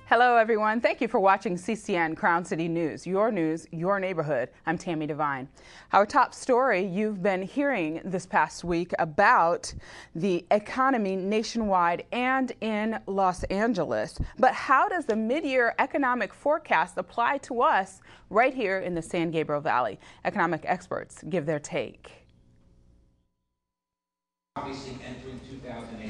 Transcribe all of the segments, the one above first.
Hello, everyone. Thank you for watching CCN Crown City News, your neighborhood. I'm Tammy Devine. Our top story, you've been hearing this past week about the economy nationwide and in Los Angeles. But how does the mid-year economic forecast apply to us right here in the San Gabriel Valley? Economic experts give their take.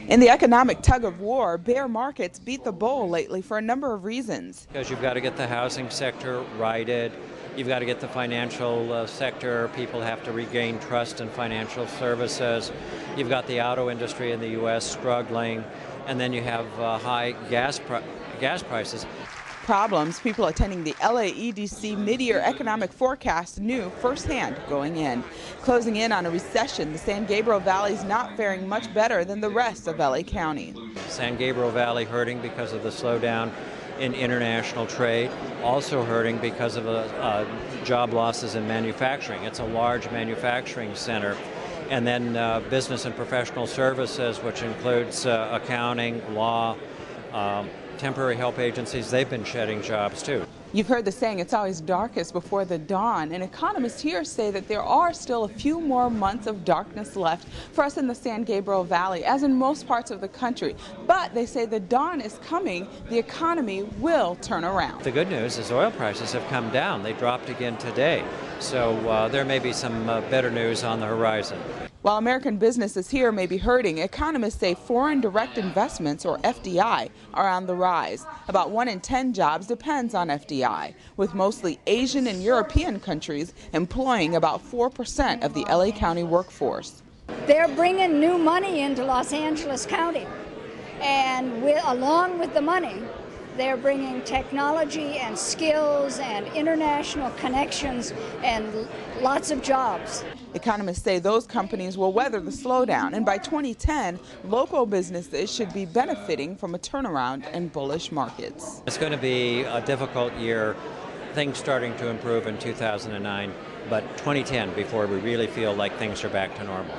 In the economic tug of war, bear markets beat the bull lately for a number of reasons. Because you've got to get the housing sector righted, you've got to get the financial sector, people have to regain trust in financial services, you've got the auto industry in the U.S. struggling, and then you have high gas prices. Problems people attending the LAEDC mid-year economic forecast knew firsthand going in. Closing in on a recession, the San Gabriel Valley is not faring much better than the rest of LA County. San Gabriel Valley hurting because of the slowdown in international trade, also hurting because of job losses in manufacturing. It's a large manufacturing center. And then business and professional services, which includes accounting, law, temporary help agencies, they've been shedding jobs too. You've heard the saying, it's always darkest before the dawn, and economists here say that there are still a few more months of darkness left for us in the San Gabriel Valley, as in most parts of the country. But they say the dawn is coming, the economy will turn around. The good news is oil prices have come down. They dropped again today. So there may be some better news on the horizon. While American businesses here may be hurting, economists say foreign direct investments, or FDI, are on the rise. About 1 in 10 jobs depends on FDI, with mostly Asian and European countries employing about 4% of the LA County workforce. They're bringing new money into Los Angeles County, and along with the money, they're bringing technology and skills and international connections and lots of jobs. Economists say those companies will weather the slowdown, and by 2010, local businesses should be benefiting from a turnaround in bullish markets. It's going to be a difficult year, things starting to improve in 2009, but 2010 before we really feel like things are back to normal.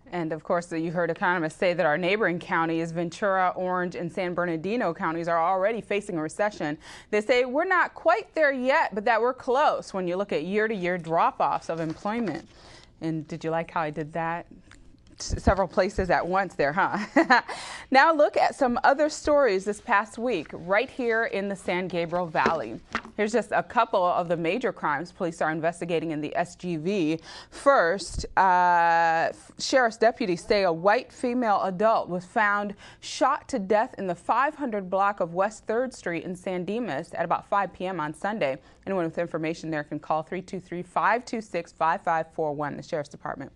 And of course, you heard economists say that our neighboring counties, Ventura, Orange, and San Bernardino counties, are already facing a recession. They say we're not quite there yet, but that we're close when you look at year-to-year drop-offs of employment. And did you like how I did that? Several places at once there, huh? Now look at some other stories this past week right here in the San Gabriel Valley. Here's just a couple of the major crimes police are investigating in the SGV. First, sheriff's deputies say a white female adult was found shot to death in the 500 block of West 3rd Street in San Dimas at about 5 p.m. on Sunday. Anyone with information there can call 323-526-5541, the Sheriff's Department.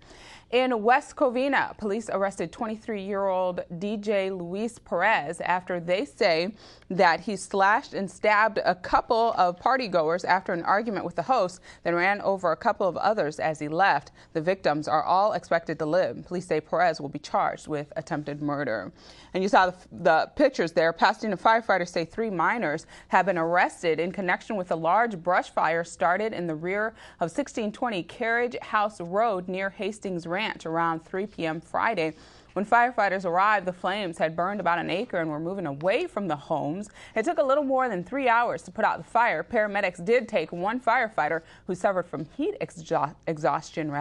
In West Covina, police arrested 23-year-old DJ Luis Perez after they say that he slashed and stabbed a couple of partygoers after an argument with the host, then ran over a couple of others as he left. The victims are all expected to live. Police say Perez will be charged with attempted murder. And you saw the pictures there. Pasadena firefighters say 3 minors have been arrested in connection with a large brush fire started in the rear of 1620 Carriage House Road near Hastings Ranch around 3 p.m. Friday. When firefighters arrived, the flames had burned about an acre and were moving away from the homes. It took a little more than 3 hours to put out the fire. Paramedics did take 1 firefighter who suffered from heat exhaustion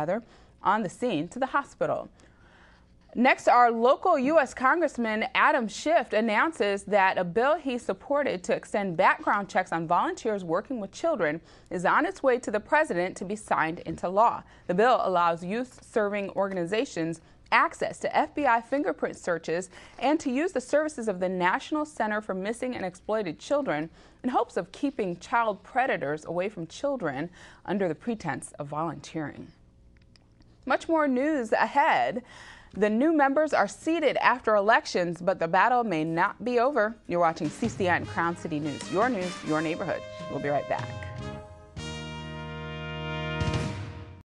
on the scene to the hospital. Next, our local U.S. Congressman Adam Schiff announces that a bill he supported to extend background checks on volunteers working with children is on its way to the president to be signed into law. The bill allows youth-serving organizations access to FBI fingerprint searches and to use the services of the National Center for Missing and Exploited Children in hopes of keeping child predators away from children under the pretense of volunteering. Much more news ahead. The new members are seated after elections, but the battle may not be over. You're watching CCN Crown City News, your neighborhood. We'll be right back.